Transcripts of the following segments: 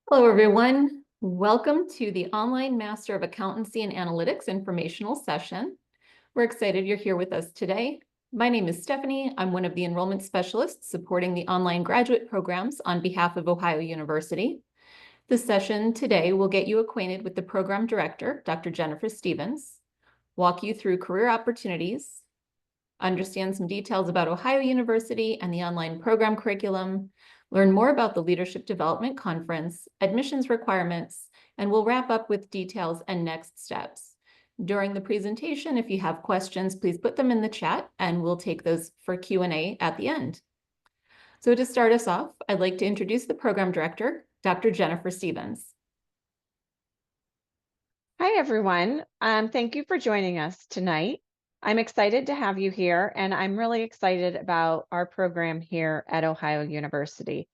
Hello, everyone. Welcome to the Online Master of Accountancy and Analytics informational session. We're excited you're here with us today. My name is Stephanie. I'm one of the enrollment specialists supporting the online graduate programs on behalf of Ohio University. The session today will get you acquainted with the program director, Dr. Jennifer Stevens, walk you through career opportunities, understand some details about Ohio University and the online program curriculum, learn more about the Leadership Development Conference, admissions requirements, and we'll wrap up with details and next steps. During the presentation, if you have questions, please put them in the chat and we'll take those for Q&A at the end. So to start us off, I'd like to introduce the program director, Dr. Jennifer Stevens. Hi, everyone. Thank you for joining us tonight. I'm excited to have you here, and I'm really excited about our program here at Ohio University.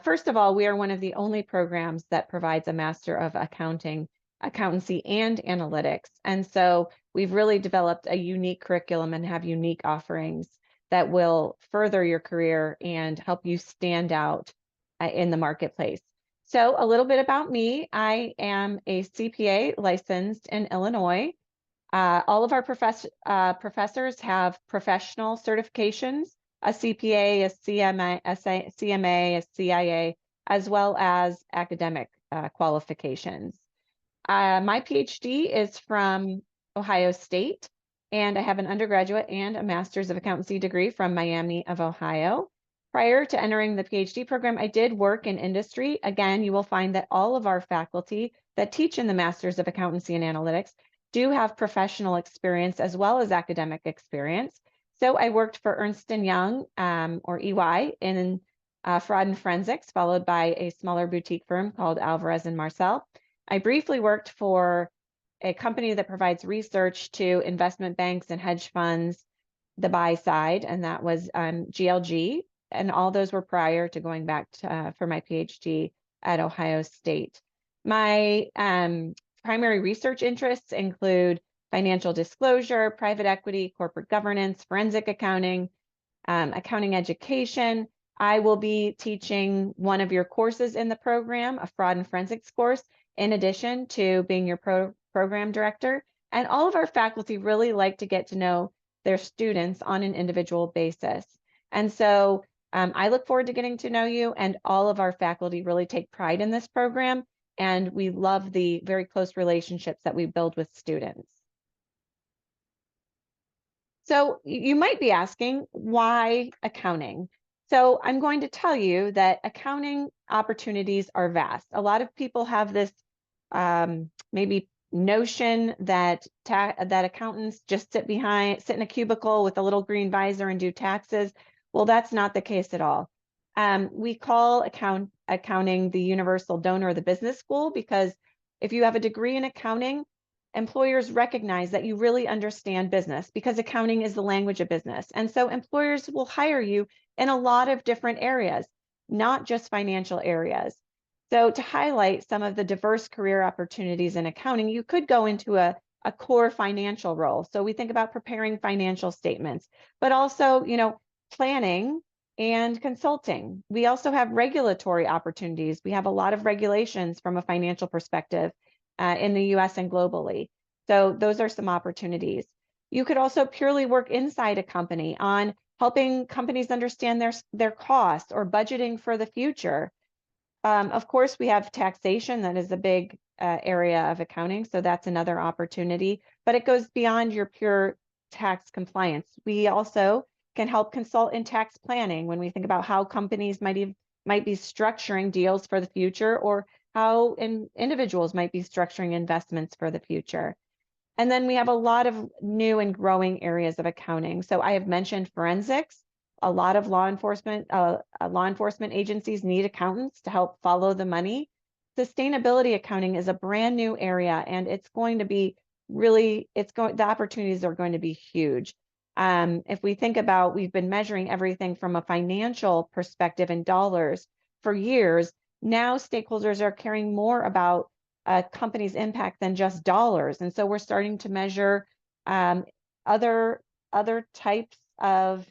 First of all, we are one of the only programs that provides a Master of Accounting, Accountancy, and Analytics. And so we've really developed a unique curriculum and have unique offerings that will further your career and help you stand out in the marketplace. So a little bit about me. I am a CPA licensed in Illinois. All of our professors have professional certifications, a CPA, a CMA, a CIA, as well as academic qualifications. My PhD is from Ohio State, and I have an undergraduate and a master's of accountancy degree from Miami of Ohio. Prior to entering the PhD program, I did work in industry. Again, you will find that all of our faculty that teach in the Masters of Accountancy and Analytics do have professional experience as well as academic experience. So I worked for Ernst & Young, or EY, in fraud and forensics, followed by a smaller boutique firm called Alvarez & Marsal. I briefly worked for a company that provides research to investment banks and hedge funds, the buy side, and that was GLG. And all those were prior to going back to, for my PhD at Ohio State. My primary research interests include financial disclosure, private equity, corporate governance, forensic accounting, accounting education. I will be teaching one of your courses in the program, a fraud and forensics course, in addition to being your program director. And all of our faculty really like to get to know their students on an individual basis. And so I look forward to getting to know you, and all of our faculty really take pride in this program, and we love the very close relationships that we build with students. So you might be asking, why accounting? So I'm going to tell you that accounting opportunities are vast. A lot of people have this maybe notion that accountants just sit in a cubicle with a little green visor and do taxes. Well, that's not the case at all. We call accounting the universal donor of the business school, because if you have a degree in accounting, employers recognize that you really understand business, because accounting is the language of business. And so employers will hire you in a lot of different areas, not just financial areas. So to highlight some of the diverse career opportunities in accounting, you could go into a core financial role. So we think about preparing financial statements, but also, planning and consulting. We also have regulatory opportunities. We have a lot of regulations from a financial perspective in the US and globally. So those are some opportunities. You could also purely work inside a company on helping companies understand their costs or budgeting for the future. Of course, we have taxation. That is a big area of accounting. So that's another opportunity, but it goes beyond your pure tax compliance. We also can help consult in tax planning when we think about how companies might be structuring deals for the future, or how individuals might be structuring investments for the future. And then we have a lot of new and growing areas of accounting. So I have mentioned forensics. A lot of law enforcement agencies need accountants to help follow the money. Sustainability accounting is a brand new area, and it's going to be the opportunities are going to be huge. If we think about, we've been measuring everything from a financial perspective in dollars for years. Now stakeholders are caring more about a company's impact than just dollars. And so we're starting to measure other types of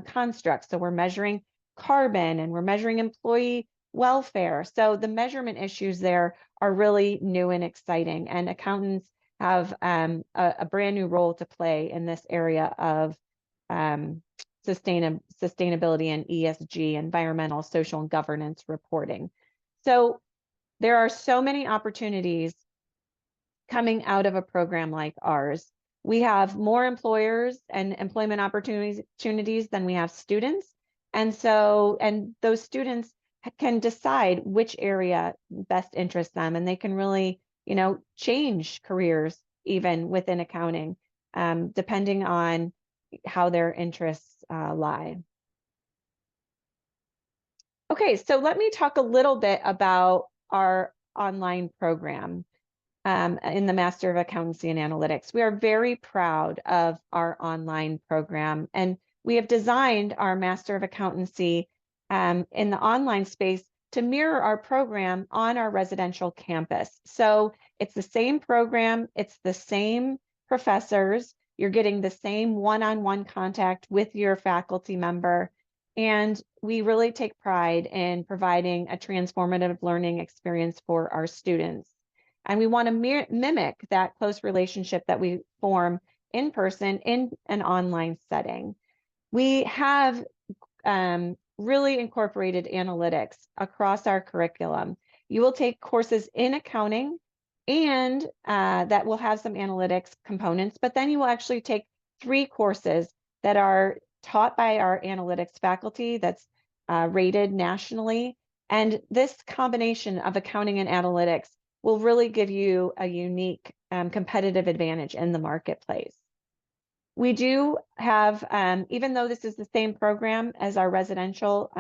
constructs. So we're measuring carbon, and we're measuring employee welfare. So the measurement issues there are really new and exciting, and accountants have a brand new role to play in this area of sustainability and ESG, environmental, social, and governance reporting. So there are so many opportunities coming out of a program like ours. We have more employers and employment opportunities than we have students. And those students can decide which area best interests them, and they can really, change careers even within accounting, depending on how their interests lie. Okay, so let me talk a little bit about our online program in the Master of Accountancy and Analytics. We are very proud of our online program, and we have designed our Master of Accountancy in the online space to mirror our program on our residential campus. So it's the same program, it's the same professors, you're getting the same one-on-one contact with your faculty member, and we really take pride in providing a transformative learning experience for our students. And we want to mimic that close relationship that we form in person in an online setting. We have really incorporated analytics across our curriculum. You will take courses in accounting, and that will have some analytics components, but then you will actually take 3 courses that are taught by our analytics faculty that's rated nationally. And this combination of accounting and analytics will really give you a unique competitive advantage in the marketplace. We do have, even though this is the same program as our residential,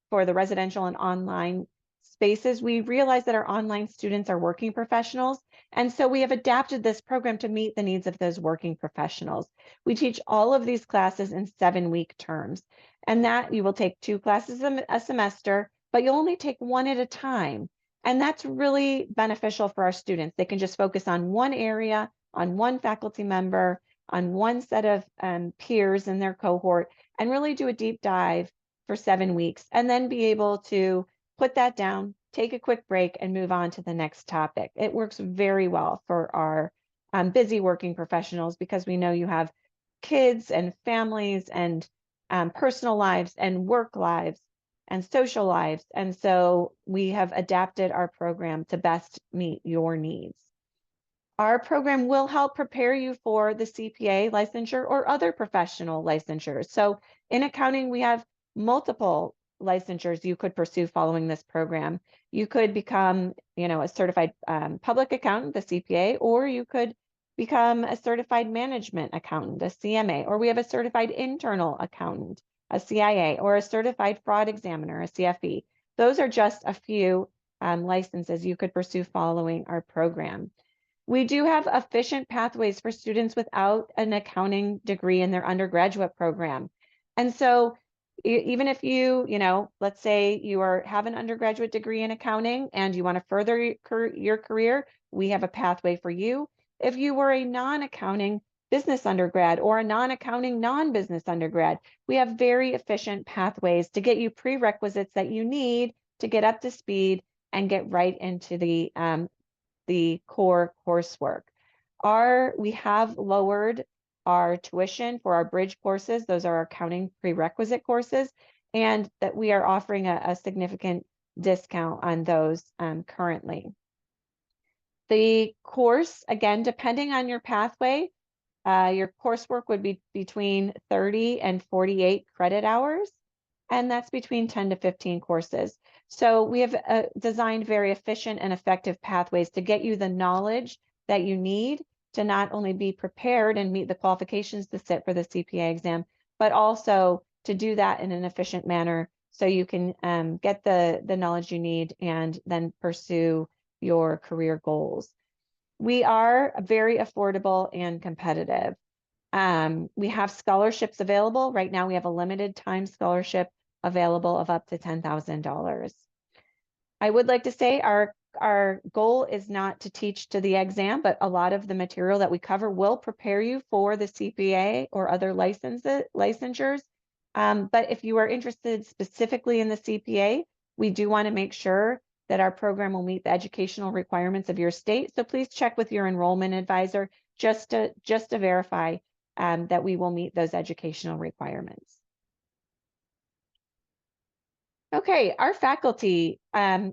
for the residential and online spaces, we realize that our online students are working professionals. And so we have adapted this program to meet the needs of those working professionals. We teach all of these classes in 7-week terms, and that you will take 2 classes a semester, but you'll only take 1 at a time. And that's really beneficial for our students. They can just focus on one area, on one faculty member, on one set of peers in their cohort, and really do a deep dive for 7 weeks, and then be able to put that down, take a quick break, and move on to the next topic. It works very well for our busy working professionals, because we know you have kids and families and personal lives and work lives and social lives. And so we have adapted our program to best meet your needs. Our program will help prepare you for the CPA licensure or other professional licensures. So in accounting, we have multiple licensures you could pursue following this program. You could become, a certified public accountant, the CPA, or you could become a certified management accountant, a CMA, or we have a certified internal accountant, a CIA, or a certified fraud examiner, a CFE. Those are just a few licenses you could pursue following our program. We do have efficient pathways for students without an accounting degree in their undergraduate program. And so even if let's say you have an undergraduate degree in accounting and you want to further your career, we have a pathway for you. If you were a non-accounting business undergrad or a non-accounting non-business undergrad, we have very efficient pathways to get you prerequisites that you need to get up to speed and get right into the core coursework. We have lowered our tuition for our bridge courses. Those are our accounting prerequisite courses, and that we are offering a significant discount on those currently. The course, again, depending on your pathway, your coursework would be between 30 and 48 credit hours, and that's between 10 to 15 courses. So we have designed very efficient and effective pathways to get you the knowledge that you need to not only be prepared and meet the qualifications to sit for the CPA exam, but also to do that in an efficient manner so you can get the knowledge you need and then pursue your career goals. We are very affordable and competitive. We have scholarships available. Right now, we have a limited time scholarship available of up to $10,000. I would like to say our goal is not to teach to the exam, but a lot of the material that we cover will prepare you for the CPA or other licensures. But if you are interested specifically in the CPA, We do want to make sure that our program will meet the educational requirements of your state. So please check with your enrollment advisor just to verify that we will meet those educational requirements. Okay, our faculty,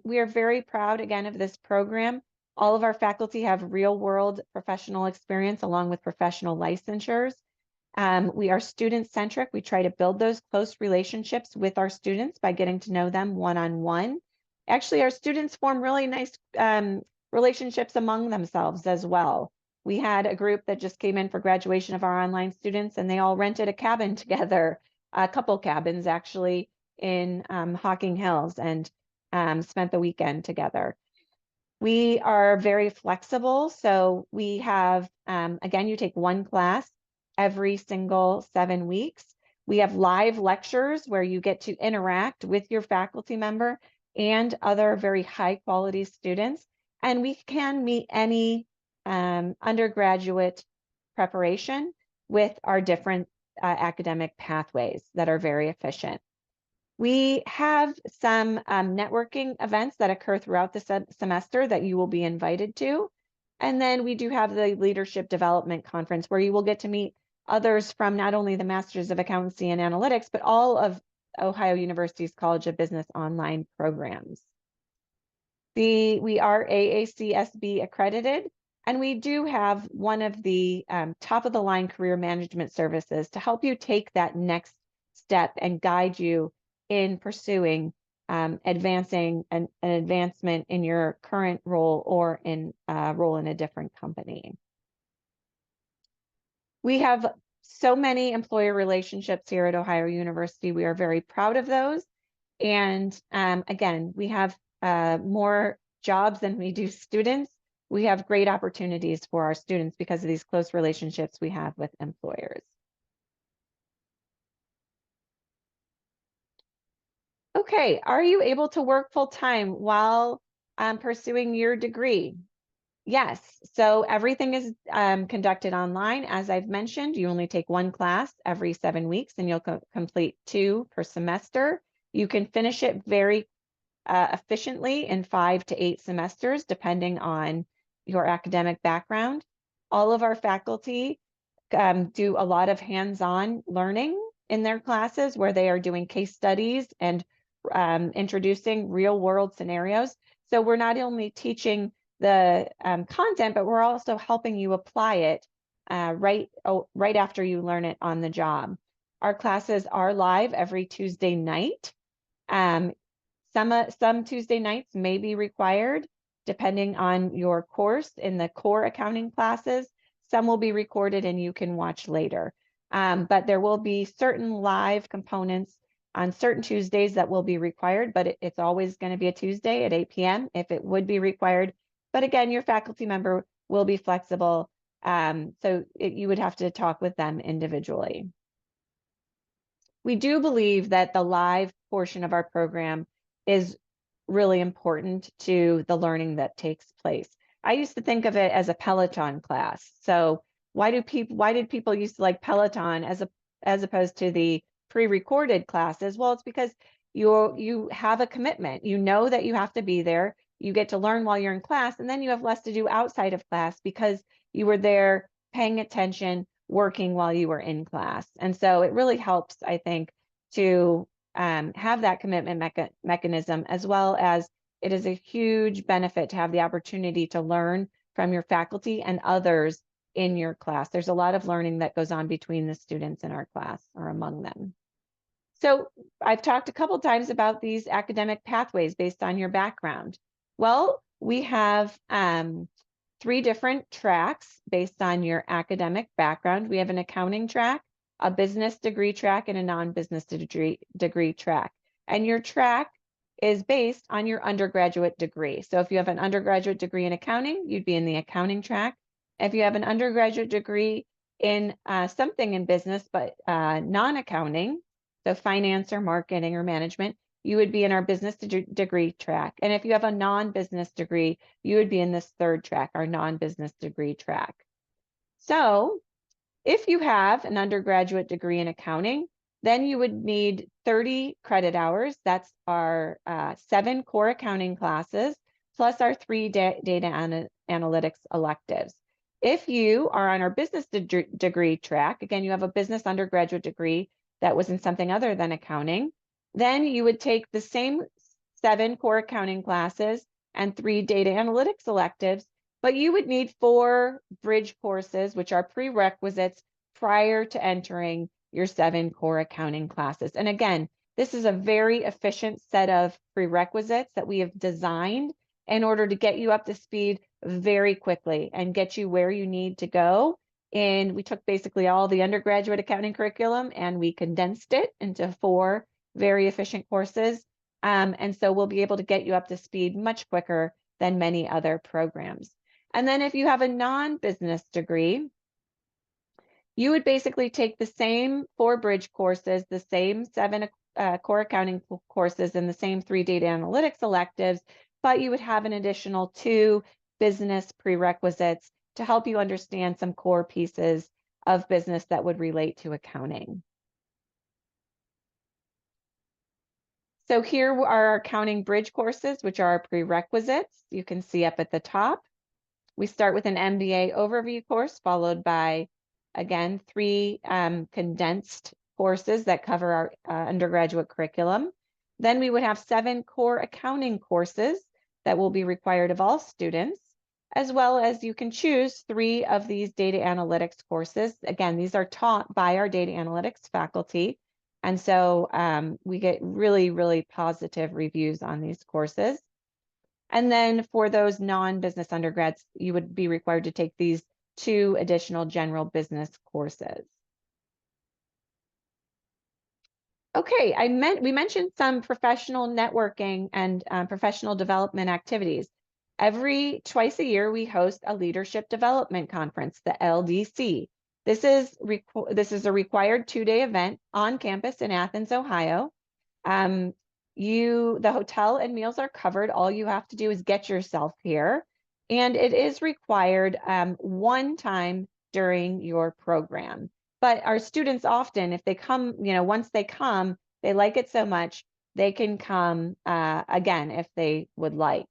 we are very proud again of this program. All of our faculty have real world professional experience along with professional licensures. We are student centric. We try to build those close relationships with our students by getting to know them one-on-one. Actually, our students form really nice relationships among themselves as well. We had a group that just came in for graduation of our online students, and they all rented a cabin together, a couple cabins actually, in Hocking Hills, and spent the weekend together. We are very flexible. So we have, again, you take one class every single 7 weeks. We have live lectures where you get to interact with your faculty member and other very high quality students. And we can meet any undergraduate preparation with our different academic pathways that are very efficient. We have some networking events that occur throughout the semester that you will be invited to. And then we do have the Leadership Development Conference where you will get to meet others from not only the Masters of Accountancy and Analytics, but all of Ohio University's College of Business online programs. We are AACSB accredited, and we do have one of the top of the line career management services to help you take that next step and guide you in pursuing advancing an advancement in your current role or in a role in a different company. We have so many employer relationships here at Ohio University. We are very proud of those. And again, we have more jobs than we do students. We have great opportunities for our students because of these close relationships we have with employers. Okay, are you able to work full-time while pursuing your degree? Yes, so everything is conducted online. As I've mentioned, you only take one class every 7 weeks and you'll complete 2 per semester. You can finish it very efficiently in 5 to 8 semesters, depending on your academic background. All of our faculty do a lot of hands-on learning in their classes where they are doing case studies and introducing real-world scenarios. So we're not only teaching the content, but we're also helping you apply it right after you learn it on the job. Our classes are live every Tuesday night. Some Tuesday nights may be required depending on your course in the core accounting classes. Some will be recorded and you can watch later. But there will be certain live components on certain Tuesdays that will be required, but it's always going to be a Tuesday at 8 p.m. if it would be required. But again, your faculty member will be flexible. You would have to talk with them individually. We do believe that the live portion of our program is really important to the learning that takes place. I used to think of it as a Peloton class. So why did people used to like Peloton as opposed to the pre-recorded classes? Well, it's because you have a commitment. You know that you have to be there. You get to learn while you're in class, and then you have less to do outside of class because you were there paying attention, working while you were in class. And so it really helps, I think, to have that commitment mechanism, as well as it is a huge benefit to have the opportunity to learn from your faculty and others in your class. There's a lot of learning that goes on between the students in our class or among them. So I've talked a couple times about these academic pathways based on your background. Well, we have 3 different tracks based on your academic background. We have an accounting track, a business degree track, and a non-business degree track. And your track is based on your undergraduate degree. So if you have an undergraduate degree in accounting, you'd be in the accounting track. If you have an undergraduate degree in something in business, but non-accounting, so finance or marketing or management, you would be in our business degree track. And if you have a non-business degree, you would be in this 3rd track, our non-business degree track. So if you have an undergraduate degree in accounting, Then you would need 30 credit hours. That's our 7 core accounting classes, plus our 3 data analytics electives. If you are on our business degree track, again, you have a business undergraduate degree that was in something other than accounting, then you would take the same 7 core accounting classes and 3 data analytics electives, but you would need 4 bridge courses, which are prerequisites prior to entering your 7 core accounting classes. And again, this is a very efficient set of prerequisites that we have designed in order to get you up to speed very quickly and get you where you need to go. And we took basically all the undergraduate accounting curriculum and we condensed it into 4 very efficient courses. And so we'll be able to get you up to speed much quicker than many other programs. And then if you have a non-business degree, you would basically take the same 4 bridge courses, the same 7 core accounting courses, and the same 3 data analytics electives, but you would have an additional 2 business prerequisites to help you understand some core pieces of business that would relate to accounting. So here are our accounting bridge courses, which are our prerequisites. You can see up at the top. We start with an MBA overview course, followed by, again, 3 condensed courses that cover our undergraduate curriculum. Then we would have 7 core accounting courses that will be required of all students, as well as you can choose 3 of these data analytics courses. Again, these are taught by our data analytics faculty. And so we get really, really positive reviews on these courses. And then for those non-business undergrads, you would be required to take these 2 additional general business courses. Okay, we mentioned some professional networking and professional development activities. Twice a year, we host a leadership development conference, the LDC. This is a required 2-day event on campus in Athens, Ohio. The hotel and meals are covered. All you have to do is get yourself here. And it is required 1 time during your program. But our students often, if they come, once they come, they like it so much, they can come again if they would like.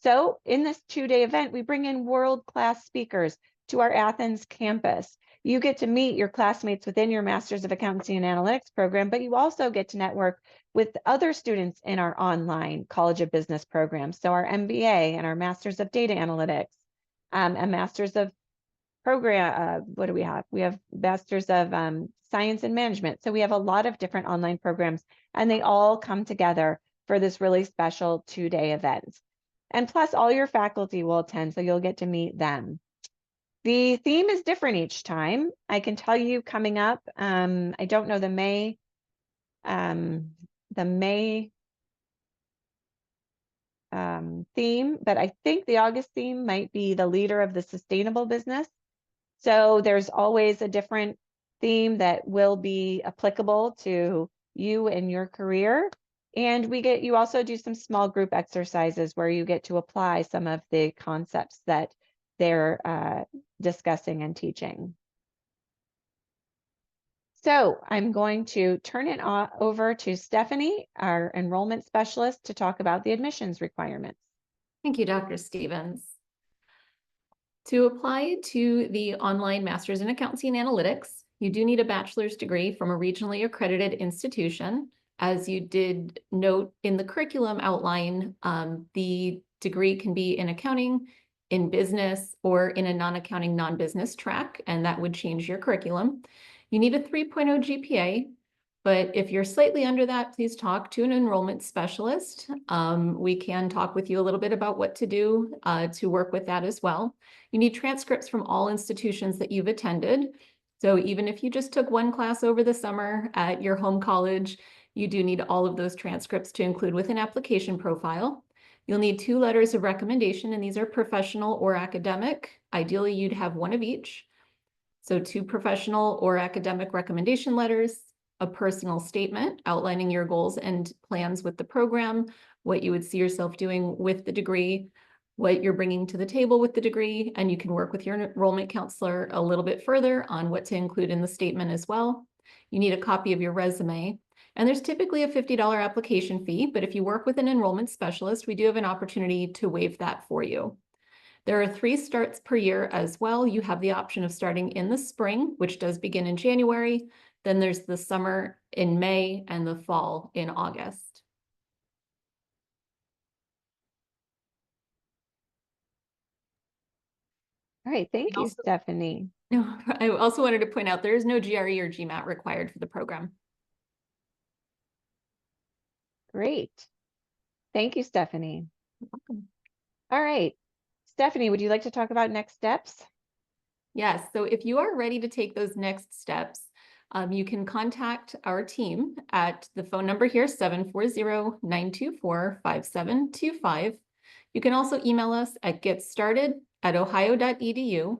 So in this 2-day event, we bring in world-class speakers to our Athens campus. You get to meet your classmates within your Master's of Accountancy and Analytics program, but you also get to network with other students in our online College of Business program. So our MBA and our Master's of Data Analytics, a Master's of Program, what do we have? We have Masters of Science and Management. So we have a lot of different online programs, and they all come together for this really special 2-day event. And plus, all your faculty will attend, so you'll get to meet them. The theme is different each time. I can tell you coming up, I don't know the May theme, but I think the August theme might be the leader of the sustainable business. So there's always a different theme that will be applicable to you and your career. And you also do some small group exercises where you get to apply some of the concepts that they're discussing and teaching. So I'm going to turn it over to Stephanie, our enrollment specialist, to talk about the admissions requirements. Thank you, Dr. Stevens. To apply to the online Master's in Accountancy and Analytics, you do need a bachelor's degree from a regionally accredited institution. As you did note in the curriculum outline, the degree can be in accounting, in business, or in a non-accounting, non-business track, and that would change your curriculum. You need a 3.0 GPA, but if you're slightly under that, please talk to an enrollment specialist. We can talk with you a little bit about what to do to work with that as well. You need transcripts from all institutions that you've attended. So even if you just took 1 class over the summer at your home college, you do need all of those transcripts to include with an application profile. You'll need 2 letters of recommendation, and these are professional or academic. Ideally, you'd have 1 of each. So 2 professional or academic recommendation letters, a personal statement outlining your goals and plans with the program, what you would see yourself doing with the degree, what you're bringing to the table with the degree, and you can work with your enrollment counselor a little bit further on what to include in the statement as well. You need a copy of your resume. And there's typically a $50 application fee, but if you work with an enrollment specialist, we do have an opportunity to waive that for you. There are 3 starts per year as well. You have the option of starting in the spring, which does begin in January. Then there's the summer in May and the fall in August. All right, thank you, Also, Stephanie. I also wanted to point out there is no GRE or GMAT required for the program. Great. Thank you, Stephanie. You're welcome. All right. Stephanie, would you like to talk about next steps? Yes, so if you are ready to take those next steps, you can contact our team at the phone number here, 740-924-5725. You can also email us at getstarted@ohio.edu,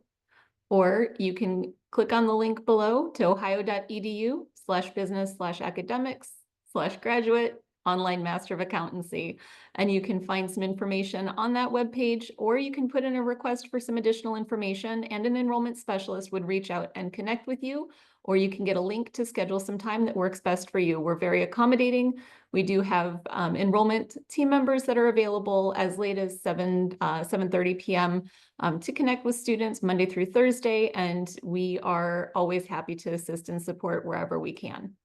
or you can click on the link below to ohio.edu/business/academics/graduate online Master of Accountancy. And you can find some information on that webpage, or you can put in a request for some additional information, and an enrollment specialist would reach out and connect with you, or you can get a link to schedule some time that works best for you. We're very accommodating. We do have enrollment team members that are available as late as 7:30 p.m. To connect with students Monday through Thursday, and we are always happy to assist and support wherever we can.